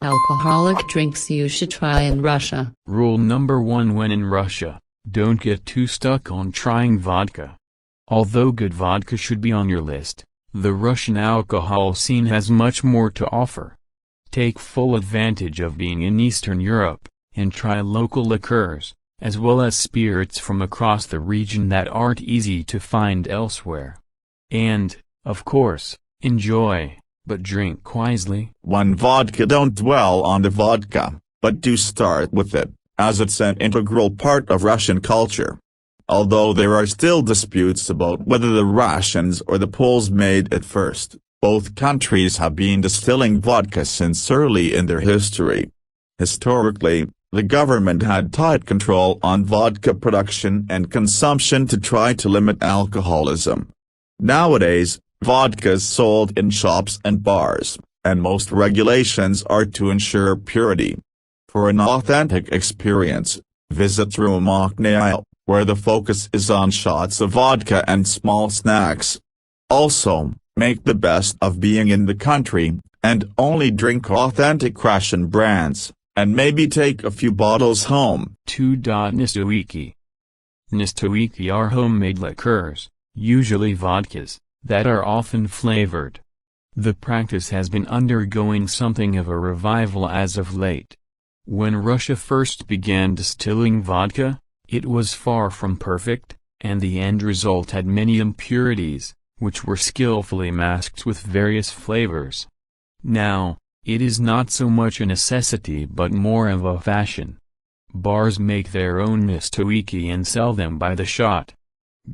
Alcoholic drinks you should try in Russia. Rule number 1: when in Russia, don't get too stuck on trying vodka. Although good vodka should be on your list, the Russian alcohol scene has much more to offer. Take full advantage of being in Eastern Europe, and try local liqueurs, as well as spirits from across the region that aren't easy to find elsewhere. And, of course, enjoy, but drink wisely. 1. Vodka. Don't dwell on the vodka, but do start with it, as it's an integral part of Russian culture. Although there are still disputes about whether the Russians or the Poles made it first, both countries have been distilling vodka since early in their history. Historically, the government had tight control on vodka production and consumption to try to limit alcoholism. Nowadays, vodka is sold in shops and bars, and most regulations are to ensure purity. For an authentic experience, visit Room Oknaya, where the focus is on shots of vodka and small snacks. Also, make the best of being in the country, and only drink authentic Russian brands, and maybe take a few bottles home. 2. Nastoiki. Nastoiki are homemade liqueurs, usually vodkas, that are often flavored. The practice has been undergoing something of a revival as of late. When Russia first began distilling vodka, it was far from perfect, and the end result had many impurities, which were skillfully masked with various flavors. Now, it is not so much a necessity but more of a fashion. Bars make their own nastoiki and sell them by the shot.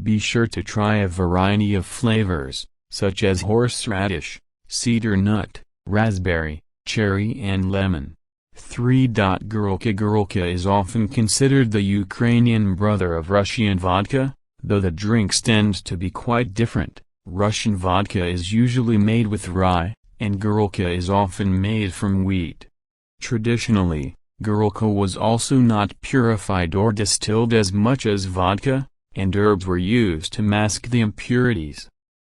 Be sure to try a variety of flavors, such as horseradish, cedar nut, raspberry, cherry and lemon. 3. Gorylka. Gorylka is often considered the Ukrainian brother of Russian vodka, though the drinks tend to be quite different. Russian vodka is usually made with rye, and Gorylka is often made from wheat. Traditionally, Gorylka was also not purified or distilled as much as vodka, and herbs were used to mask the impurities.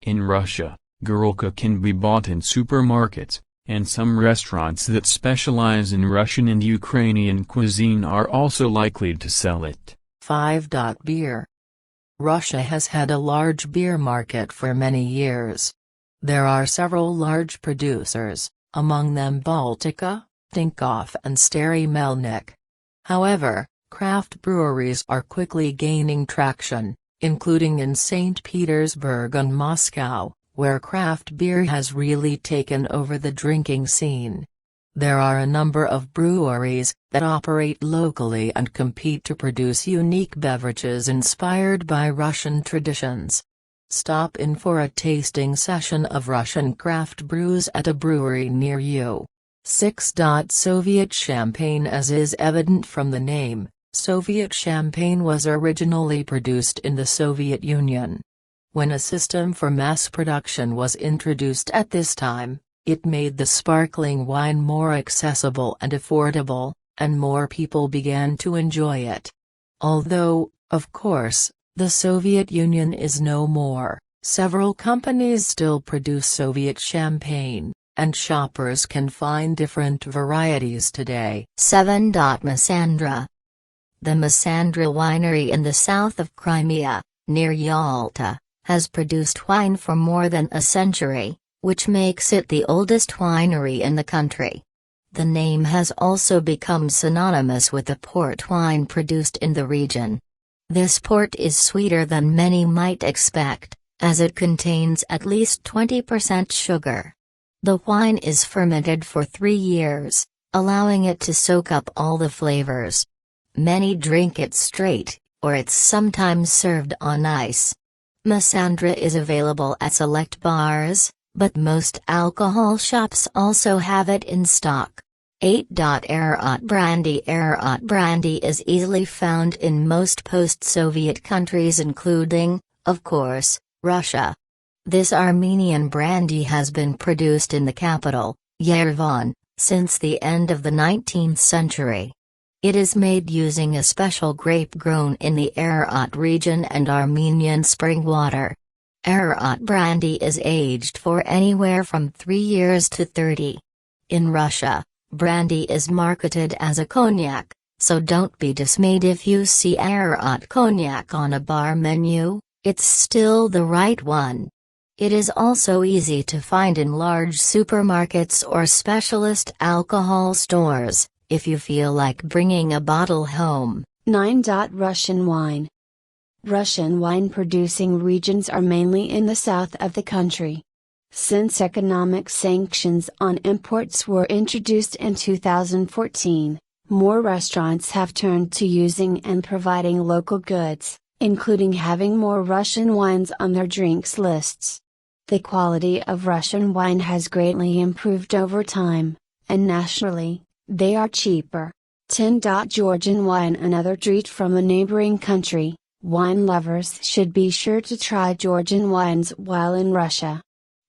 In Russia, Gorylka can be bought in supermarkets, and some restaurants that specialize in Russian and Ukrainian cuisine are also likely to sell it. 5. Beer. Russia has had a large beer market for many years. There are several large producers, among them Baltica, Tinkoff and Stary Melnik. However, craft breweries are quickly gaining traction, including in St. Petersburg and Moscow, where craft beer has really taken over the drinking scene. There are a number of breweries that operate locally and compete to produce unique beverages inspired by Russian traditions. Stop in for a tasting session of Russian craft brews at a brewery near you. 6. Soviet champagne. As is evident from the name, Soviet champagne was originally produced in the Soviet Union. When a system for mass production was introduced at this time, it made the sparkling wine more accessible and affordable, and more people began to enjoy it. Although, of course, the Soviet Union is no more, several companies still produce Soviet champagne, and shoppers can find different varieties today. 7. Masandra. The Masandra winery in the south of Crimea, near Yalta, has produced wine for more than a century, which makes it the oldest winery in the country. The name has also become synonymous with the port wine produced in the region. This port is sweeter than many might expect, as it contains at least 20% sugar. The wine is fermented for 3 years, allowing it to soak up all the flavors. Many drink it straight, or it's sometimes served on ice. Masandra is available at select bars, but most alcohol shops also have it in stock. 8. Ararat brandy. Ararat brandy is easily found in most post-Soviet countries including, of course, Russia. This Armenian brandy has been produced in the capital, Yerevan, since the end of the 19th century. It is made using a special grape grown in the Ararat region and Armenian spring water. Ararat brandy is aged for anywhere from 3 years to 30. In Russia, Brandy is marketed as a cognac, so don't be dismayed if you see Arrat cognac on a bar menu, it's still the right one. It is also easy to find in large supermarkets or specialist alcohol stores, if you feel like bringing a bottle home. 9. Russian wine. Russian wine producing regions are mainly in the south of the country. Since economic sanctions on imports were introduced in 2014, more restaurants have turned to using and providing local goods, including having more Russian wines on their drinks lists. The quality of Russian wine has greatly improved over time, and naturally, they are cheaper. 10. Georgian wine. Another treat from a neighboring country, wine lovers should be sure to try Georgian wines while in Russia.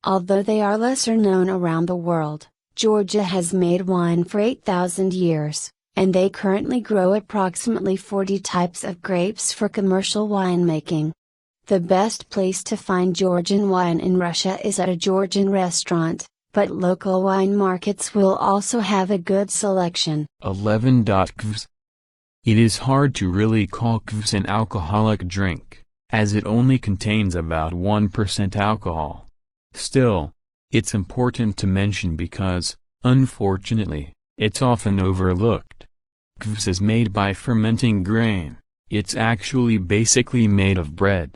Although they are lesser known around the world, Georgia has made wine for 8,000 years, and they currently grow approximately 40 types of grapes for commercial winemaking. The best place to find Georgian wine in Russia is at a Georgian restaurant, but local wine markets will also have a good selection. 11. Kvass. It is hard to really call kvass an alcoholic drink, as it only contains about 1% alcohol. Still, it's important to mention because, unfortunately, it's often overlooked. Kvass is made by fermenting grain. It's actually basically made of bread.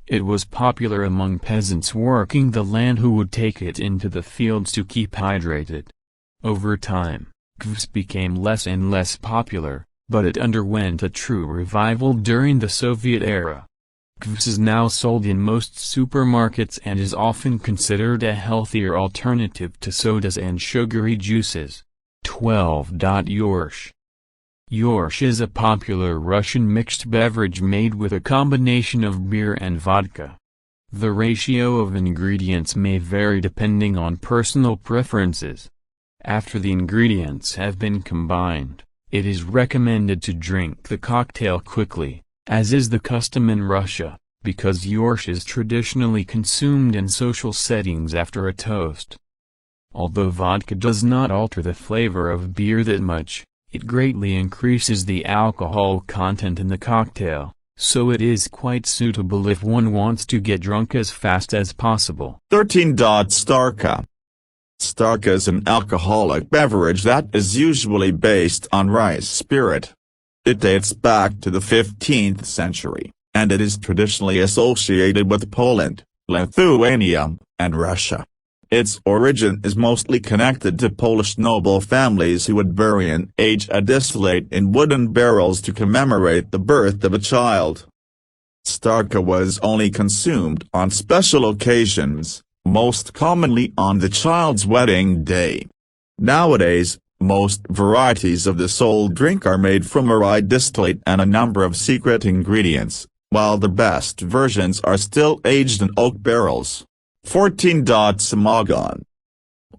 It was popular among peasants working the land who would take it into the fields to keep hydrated. Over time, kvass became less and less popular, but it underwent a true revival during the Soviet era. Kvass is now sold in most supermarkets and is often considered a healthier alternative to sodas and sugary juices. 12. Yorsh. Yorsh is a popular Russian mixed beverage made with a combination of beer and vodka. The ratio of ingredients may vary depending on personal preferences. After the ingredients have been combined, it is recommended to drink the cocktail quickly, as is the custom in Russia, because Yorsh is traditionally consumed in social settings after a toast. Although vodka does not alter the flavor of beer that much, it greatly increases the alcohol content in the cocktail, so it is quite suitable if one wants to get drunk as fast as possible. 13. Starka. Starka is an alcoholic beverage that is usually based on rice spirit. It dates back to the 15th century, and it is traditionally associated with Poland, Lithuania, and Russia. Its origin is mostly connected to Polish noble families who would bury and age a distillate in wooden barrels to commemorate the birth of a child. Starka was only consumed on special occasions, most commonly on the child's wedding day. Nowadays, most varieties of this old drink are made from a rye distillate and a number of secret ingredients, while the best versions are still aged in oak barrels. 14. Samagon.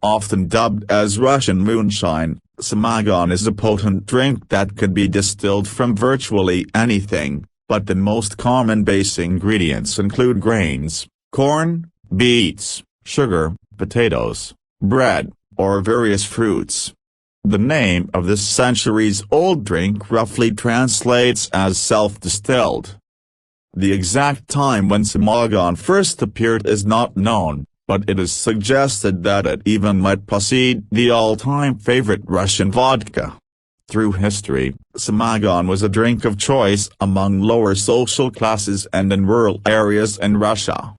Often dubbed as Russian moonshine, Samagon is a potent drink that could be distilled from virtually anything, but the most common base ingredients include grains, corn, beets, sugar, potatoes, bread, or various fruits. The name of this centuries-old drink roughly translates as self-distilled. The exact time when Samagon first appeared is not known, but it is suggested that it even might precede the all-time favorite Russian vodka. Through history, Samagon was a drink of choice among lower social classes and in rural areas in Russia.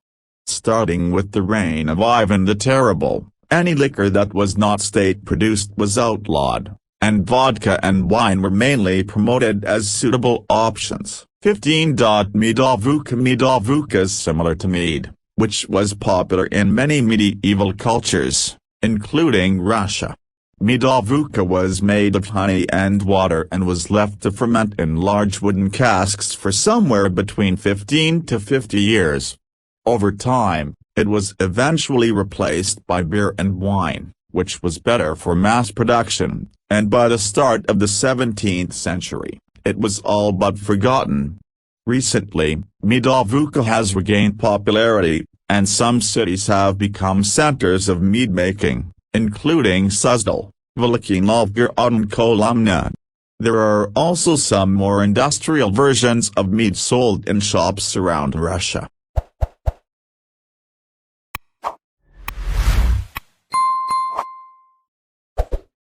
Starting with the reign of Ivan the Terrible, any liquor that was not state-produced was outlawed, and vodka and wine were mainly promoted as suitable options. 15. Medovuka. Medovuka is similar to mead, which was popular in many medieval cultures, including Russia. Medovuka was made of honey and water and was left to ferment in large wooden casks for somewhere between 15 to 50 years. Over time, it was eventually replaced by beer and wine, which was better for mass production, and by the start of the 17th century, it was all but forgotten. Recently, Medovuka has regained popularity, and some cities have become centers of mead making, including Suzdal, Veliki Novgorod and Kolomna. There are also some more industrial versions of mead sold in shops around Russia.